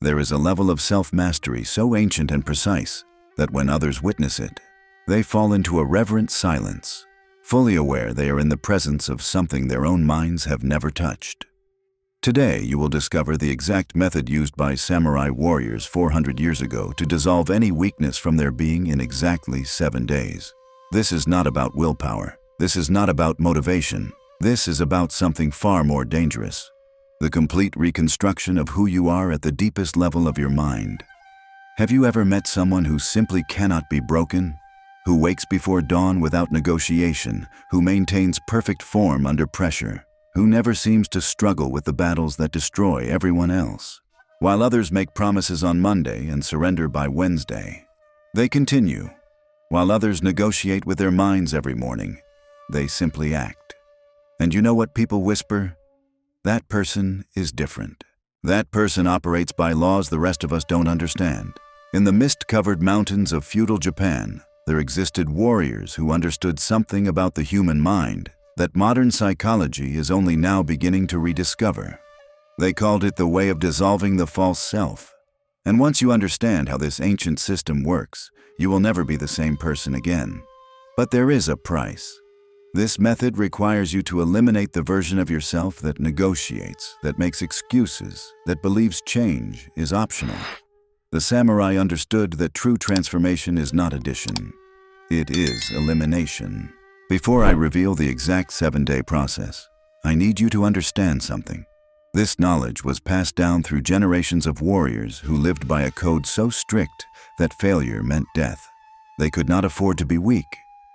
There is a level of self-mastery so ancient and precise that when others witness it, they fall into a reverent silence, fully aware they are in the presence of something their own minds have never touched. Today, you will discover the exact method used by samurai warriors 400 years ago to dissolve any weakness from their being in exactly 7 days. This is not about willpower. This is not about motivation. This is about something far more dangerous: the complete reconstruction of who you are at the deepest level of your mind. Have you ever met someone who simply cannot be broken? Who wakes before dawn without negotiation, who maintains perfect form under pressure, who never seems to struggle with the battles that destroy everyone else? While others make promises on Monday and surrender by Wednesday, they continue. While others negotiate with their minds every morning, they simply act. And you know what people whisper? That person is different. That person operates by laws the rest of us don't understand. In the mist-covered mountains of feudal Japan, there existed warriors who understood something about the human mind that modern psychology is only now beginning to rediscover. They called it the way of dissolving the false self. And once you understand how this ancient system works, you will never be the same person again. But there is a price. This method requires you to eliminate the version of yourself that negotiates, that makes excuses, that believes change is optional. The samurai understood that true transformation is not addition. It is elimination. Before I reveal the exact 7-day process, I need you to understand something. This knowledge was passed down through generations of warriors who lived by a code so strict that failure meant death. They could not afford to be weak.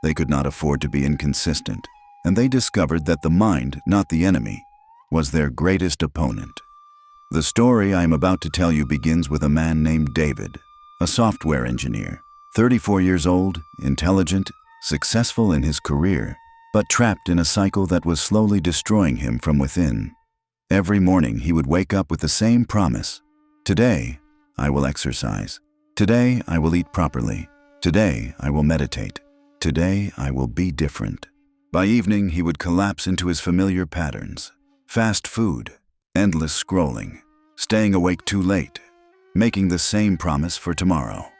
They could not afford to be inconsistent. And they discovered that the mind, not the enemy, was their greatest opponent. The story I am about to tell you begins with a man named David, a software engineer, 34 years old, intelligent, successful in his career, but trapped in a cycle that was slowly destroying him from within. Every morning he would wake up with the same promise: today I will exercise. Today I will eat properly. Today I will meditate. Today I will be different. By evening he would collapse into his familiar patterns: fast food, endless scrolling, staying awake too late, making the same promise for tomorrow.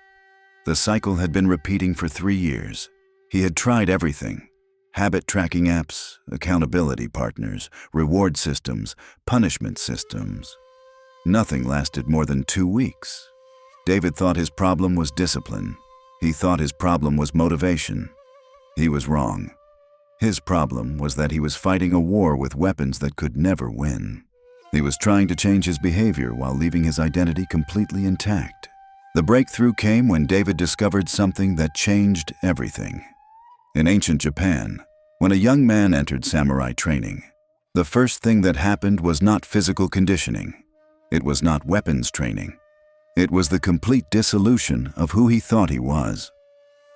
The cycle had been repeating for 3 years. He had tried everything: habit tracking apps, accountability partners, reward systems, punishment systems. Nothing lasted more than 2 weeks. David thought his problem was discipline. He thought his problem was motivation. He was wrong. His problem was that he was fighting a war with weapons that could never win. He was trying to change his behavior while leaving his identity completely intact. The breakthrough came when David discovered something that changed everything. In ancient Japan, when a young man entered samurai training, the first thing that happened was not physical conditioning. It was not weapons training. It was the complete dissolution of who he thought he was.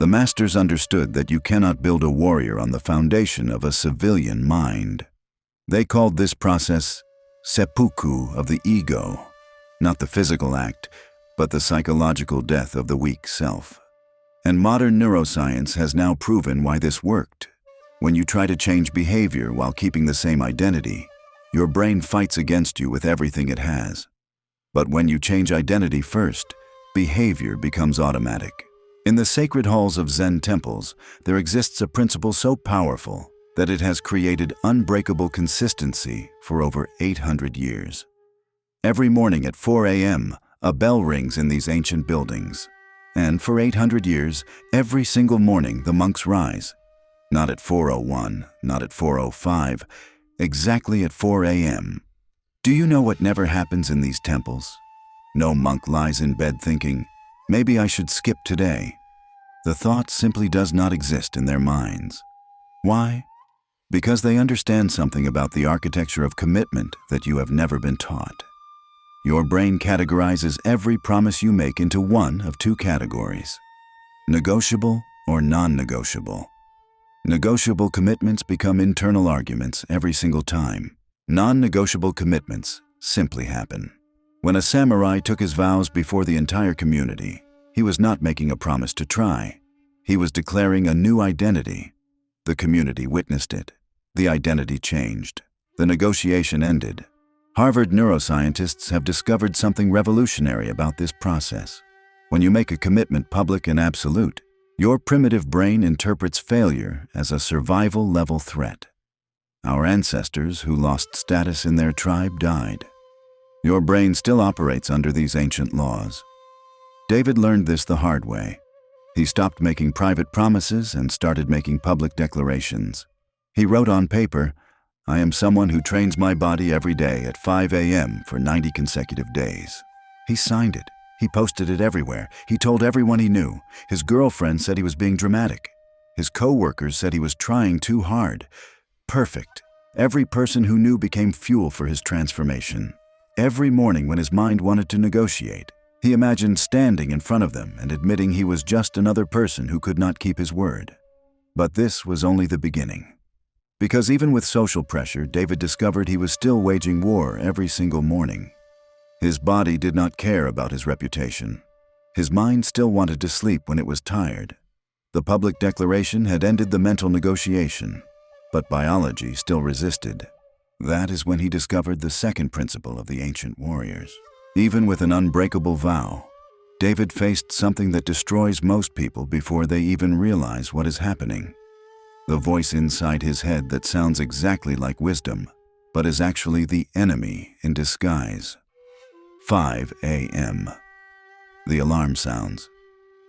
The masters understood that you cannot build a warrior on the foundation of a civilian mind. They called this process seppuku of the ego, not the physical act, but the psychological death of the weak self. And modern neuroscience has now proven why this worked. When you try to change behavior while keeping the same identity, your brain fights against you with everything it has. But when you change identity first, behavior becomes automatic. In the sacred halls of Zen temples, there exists a principle so powerful that it has created unbreakable consistency for over 800 years. Every morning at 4 a.m., a bell rings in these ancient buildings. And for 800 years, every single morning the monks rise. Not at 4:01, not at 4:05, exactly at 4 a.m. Do you know what never happens in these temples? No monk lies in bed thinking, maybe I should skip today. The thought simply does not exist in their minds. Why? Because they understand something about the architecture of commitment that you have never been taught. Your brain categorizes every promise you make into one of 2 categories: negotiable or non-negotiable. Negotiable commitments become internal arguments every single time. Non-negotiable commitments simply happen. When a samurai took his vows before the entire community, he was not making a promise to try. He was declaring a new identity. The community witnessed it. The identity changed. The negotiation ended. Harvard neuroscientists have discovered something revolutionary about this process. When you make a commitment public and absolute, your primitive brain interprets failure as a survival-level threat. Our ancestors who lost status in their tribe died. Your brain still operates under these ancient laws. David learned this the hard way. He stopped making private promises and started making public declarations. He wrote on paper, "I am someone who trains my body every day at 5 a.m. for 90 consecutive days." He signed it. He posted it everywhere. He told everyone he knew. His girlfriend said he was being dramatic. His co-workers said he was trying too hard. Perfect. Every person who knew became fuel for his transformation. Every morning when his mind wanted to negotiate, he imagined standing in front of them and admitting he was just another person who could not keep his word. But this was only the beginning. Because even with social pressure, David discovered he was still waging war every single morning. His body did not care about his reputation. His mind still wanted to sleep when it was tired. The public declaration had ended the mental negotiation, but biology still resisted. That is when he discovered the second principle of the ancient warriors. Even with an unbreakable vow, David faced something that destroys most people before they even realize what is happening. The voice inside his head that sounds exactly like wisdom, but is actually the enemy in disguise. 5 a.m. The alarm sounds.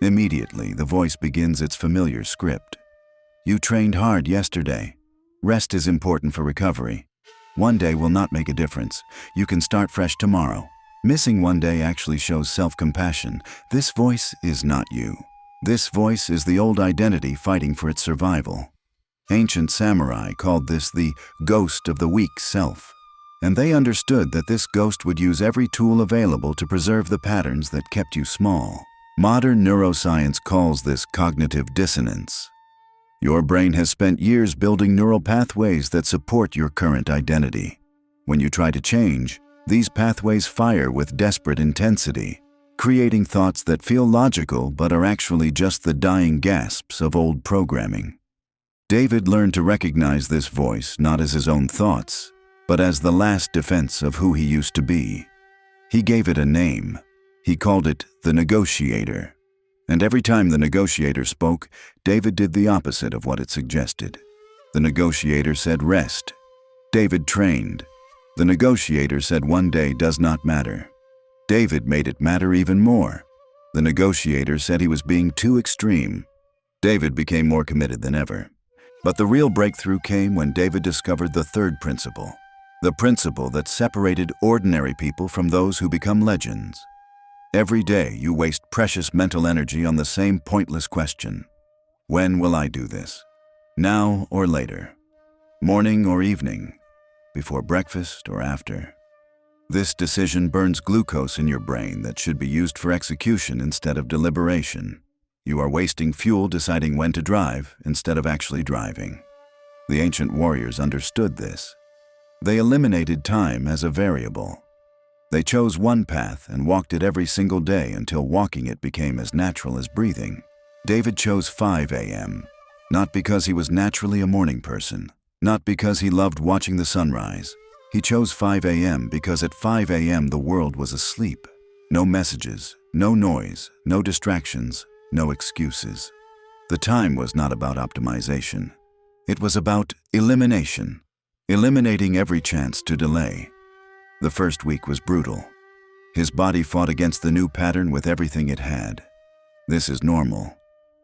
Immediately, the voice begins its familiar script. You trained hard yesterday. Rest is important for recovery. One day will not make a difference. You can start fresh tomorrow. Missing one day actually shows self-compassion. This voice is not you. This voice is the old identity fighting for its survival. Ancient samurai called this the ghost of the weak self. And they understood that this ghost would use every tool available to preserve the patterns that kept you small. Modern neuroscience calls this cognitive dissonance. Your brain has spent years building neural pathways that support your current identity. When you try to change, these pathways fire with desperate intensity, creating thoughts that feel logical but are actually just the dying gasps of old programming. David learned to recognize this voice not as his own thoughts, but as the last defense of who he used to be. He gave it a name. He called it the negotiator. And every time the negotiator spoke, David did the opposite of what it suggested. The negotiator said rest. David trained. The negotiator said one day does not matter. David made it matter even more. The negotiator said he was being too extreme. David became more committed than ever. But the real breakthrough came when David discovered the third principle. The principle that separated ordinary people from those who become legends. Every day you waste precious mental energy on the same pointless question. When will I do this? Now or later? Morning or evening? Before breakfast or after? This decision burns glucose in your brain that should be used for execution instead of deliberation. You are wasting fuel deciding when to drive instead of actually driving. The ancient warriors understood this. They eliminated time as a variable. They chose one path and walked it every single day until walking it became as natural as breathing. David chose 5 a.m., not because he was naturally a morning person, not because he loved watching the sunrise. He chose 5 a.m. because at 5 a.m. the world was asleep. No messages, no noise, no distractions, no excuses. The time was not about optimization. It was about elimination. Eliminating every chance to delay. The first week was brutal. His body fought against the new pattern with everything it had. This is normal.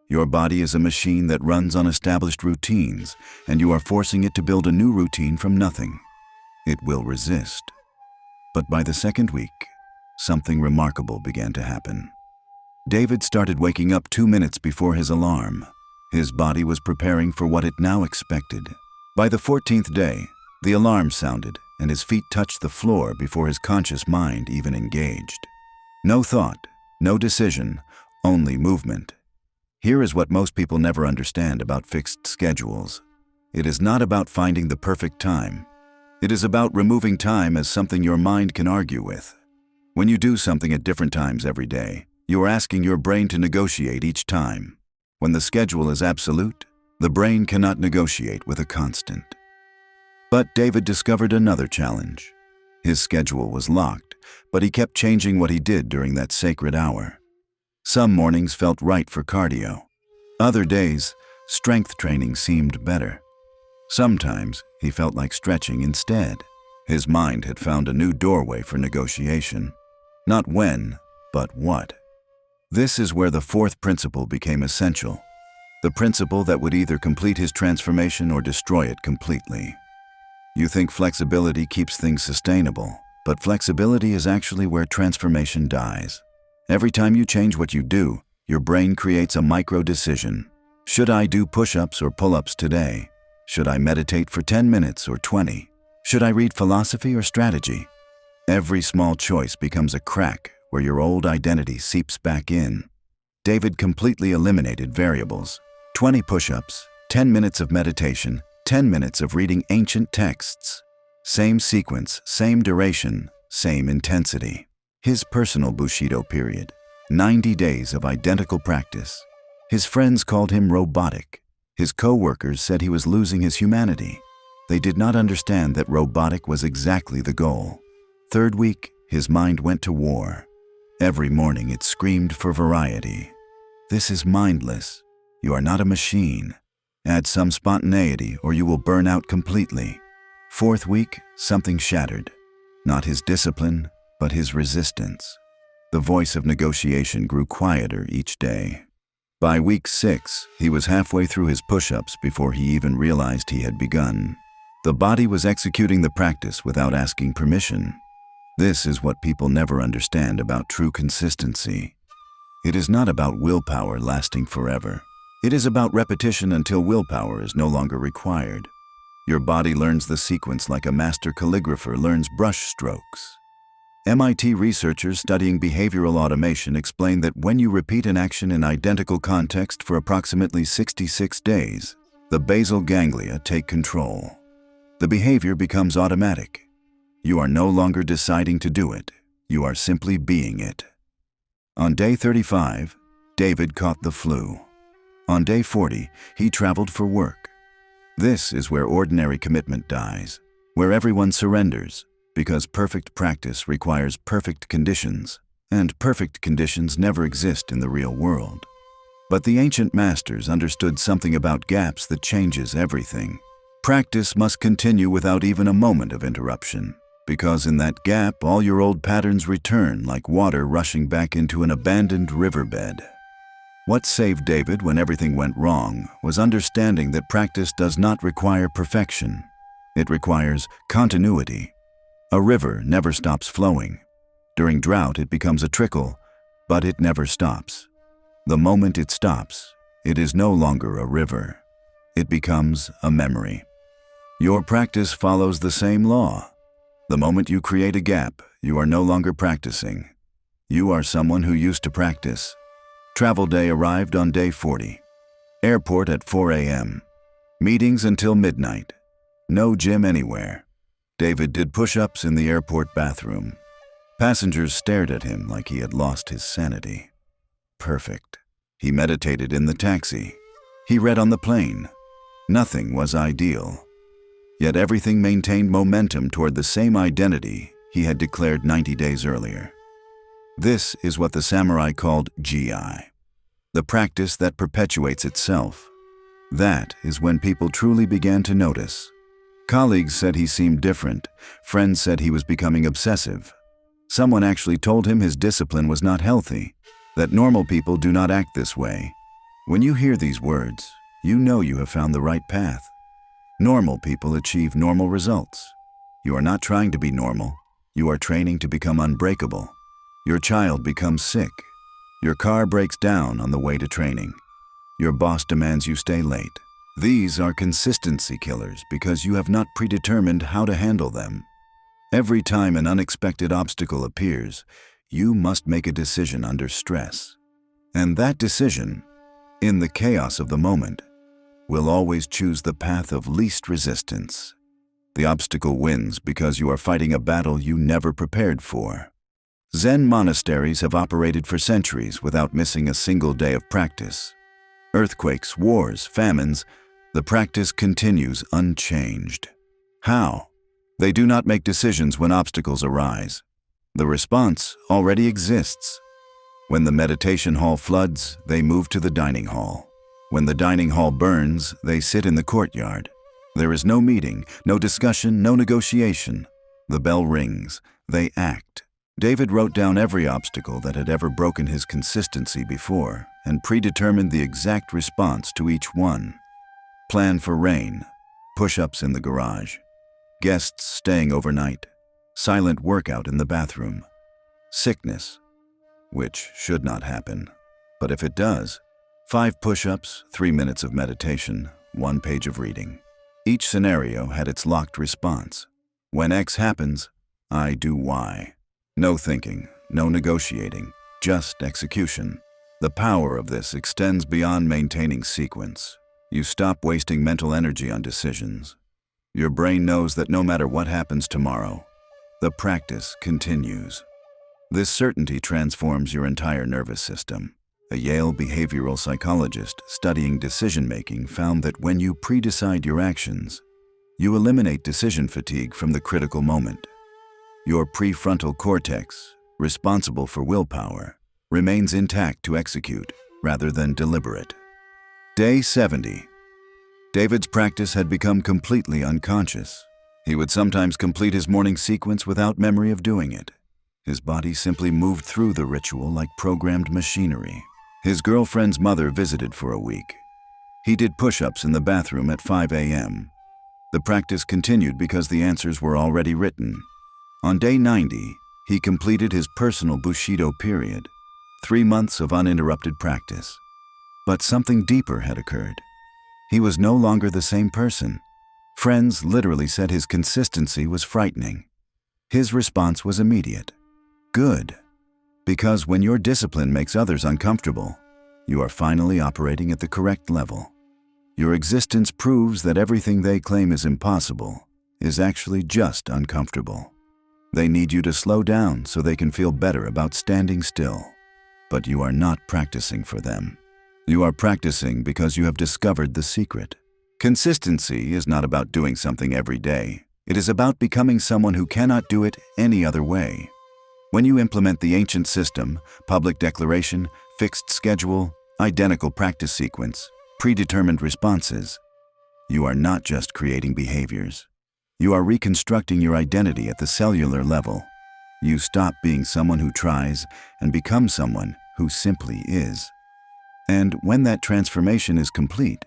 Your body is a machine that runs on established routines, and you are forcing it to build a new routine from nothing. It will resist. But by the second week, something remarkable began to happen. David started waking up 2 minutes before his alarm. His body was preparing for what it now expected. By the 14th day, the alarm sounded, and his feet touched the floor before his conscious mind even engaged. No thought, no decision, only movement. Here is what most people never understand about fixed schedules. It is not about finding the perfect time. It is about removing time as something your mind can argue with. When you do something at different times every day, you are asking your brain to negotiate each time. When the schedule is absolute, the brain cannot negotiate with a constant. But David discovered another challenge. His schedule was locked, but he kept changing what he did during that sacred hour. Some mornings felt right for cardio. Other days, strength training seemed better. Sometimes he felt like stretching instead. His mind had found a new doorway for negotiation. Not when, but what. This is where the fourth principle became essential. The principle that would either complete his transformation or destroy it completely. You think flexibility keeps things sustainable, but flexibility is actually where transformation dies. Every time you change what you do, your brain creates a micro-decision. Should I do push-ups or pull-ups today? Should I meditate for 10 minutes or 20? Should I read philosophy or strategy? Every small choice becomes a crack where your old identity seeps back in. David completely eliminated variables. 20 push-ups, 10 minutes of meditation, 10 minutes of reading ancient texts. Same sequence, same duration, same intensity. His personal Bushido period. 90 days of identical practice. His friends called him robotic. His co-workers said he was losing his humanity. They did not understand that robotic was exactly the goal. Third week, his mind went to war. Every morning it screamed for variety. This is mindless. You are not a machine. Add some spontaneity or you will burn out completely. Fourth week, something shattered. Not his discipline, but his resistance. The voice of negotiation grew quieter each day. By week 6, he was halfway through his push-ups before he even realized he had begun. The body was executing the practice without asking permission. This is what people never understand about true consistency. It is not about willpower lasting forever. It is about repetition until willpower is no longer required. Your body learns the sequence like a master calligrapher learns brush strokes. MIT researchers studying behavioral automation explain that when you repeat an action in identical context for approximately 66 days, the basal ganglia take control. The behavior becomes automatic. You are no longer deciding to do it. You are simply being it. On day 35, David caught the flu. On day 40, he traveled for work. This is where ordinary commitment dies, where everyone surrenders, because perfect practice requires perfect conditions, and perfect conditions never exist in the real world. But the ancient masters understood something about gaps that changes everything. Practice must continue without even a moment of interruption, because in that gap, all your old patterns return like water rushing back into an abandoned riverbed. What saved David when everything went wrong was understanding that practice does not require perfection. It requires continuity. A river never stops flowing. During drought, it becomes a trickle, but it never stops. The moment it stops, it is no longer a river. It becomes a memory. Your practice follows the same law. The moment you create a gap, you are no longer practicing. You are someone who used to practice. Travel day arrived on day 40. Airport at 4 a.m. Meetings until midnight. No gym anywhere. David did push-ups in the airport bathroom. Passengers stared at him like he had lost his sanity. Perfect. He meditated in the taxi. He read on the plane. Nothing was ideal. Yet everything maintained momentum toward the same identity he had declared 90 days earlier. This is what the samurai called GI, the practice that perpetuates itself. That is when people truly began to notice. Colleagues said he seemed different. Friends said he was becoming obsessive. Someone actually told him his discipline was not healthy, that normal people do not act this way. When you hear these words, you know you have found the right path. Normal people achieve normal results. You are not trying to be normal. You are training to become unbreakable. Your child becomes sick. Your car breaks down on the way to training. Your boss demands you stay late. These are consistency killers because you have not predetermined how to handle them. Every time an unexpected obstacle appears, you must make a decision under stress. And that decision, in the chaos of the moment, will always choose the path of least resistance. The obstacle wins because you are fighting a battle you never prepared for. Zen monasteries have operated for centuries without missing a single day of practice. Earthquakes, wars, famines, the practice continues unchanged. How? They do not make decisions when obstacles arise. The response already exists. When the meditation hall floods, they move to the dining hall. When the dining hall burns, they sit in the courtyard. There is no meeting, no discussion, no negotiation. The bell rings. They act. David wrote down every obstacle that had ever broken his consistency before and predetermined the exact response to each one. Plan for rain, push-ups in the garage, guests staying overnight, silent workout in the bathroom, sickness, which should not happen. But if it does, 5 push-ups, 3 minutes of meditation, 1 page of reading. Each scenario had its locked response. When X happens, I do Y. No thinking, no negotiating, just execution. The power of this extends beyond maintaining sequence. You stop wasting mental energy on decisions. Your brain knows that no matter what happens tomorrow, the practice continues. This certainty transforms your entire nervous system. A Yale behavioral psychologist studying decision-making found that when you pre-decide your actions, you eliminate decision fatigue from the critical moment. Your prefrontal cortex, responsible for willpower, remains intact to execute rather than deliberate. Day 70. David's practice had become completely unconscious. He would sometimes complete his morning sequence without memory of doing it. His body simply moved through the ritual like programmed machinery. His girlfriend's mother visited for a week. He did push-ups in the bathroom at 5 a.m. The practice continued because the answers were already written. On day 90, he completed his personal Bushido period, 3 months of uninterrupted practice. But something deeper had occurred. He was no longer the same person. Friends literally said his consistency was frightening. His response was immediate. Good. Because when your discipline makes others uncomfortable, you are finally operating at the correct level. Your existence proves that everything they claim is impossible is actually just uncomfortable. They need you to slow down so they can feel better about standing still. But you are not practicing for them. You are practicing because you have discovered the secret. Consistency is not about doing something every day. It is about becoming someone who cannot do it any other way. When you implement the ancient system, public declaration, fixed schedule, identical practice sequence, predetermined responses, you are not just creating behaviors. You are reconstructing your identity at the cellular level. You stop being someone who tries and become someone who simply is. And when that transformation is complete,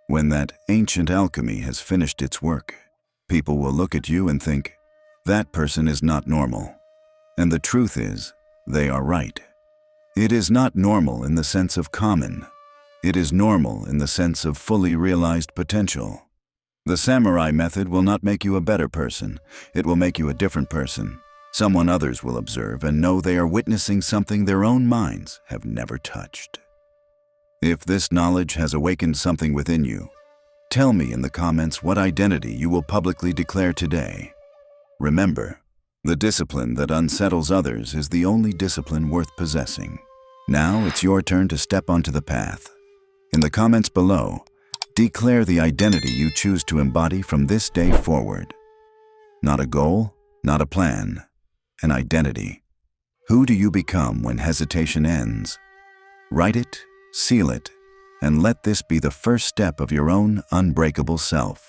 when that ancient alchemy has finished its work, people will look at you and think, that person is not normal. And the truth is, they are right. It is not normal in the sense of common. It is normal in the sense of fully realized potential. The samurai method will not make you a better person. It will make you a different person. Someone others will observe and know they are witnessing something their own minds have never touched. If this knowledge has awakened something within you, tell me in the comments what identity you will publicly declare today. Remember, the discipline that unsettles others is the only discipline worth possessing. Now it's your turn to step onto the path. In the comments below, declare the identity you choose to embody from this day forward. Not a goal, not a plan, an identity. Who do you become when hesitation ends? Write it, seal it, and let this be the first step of your own unbreakable self.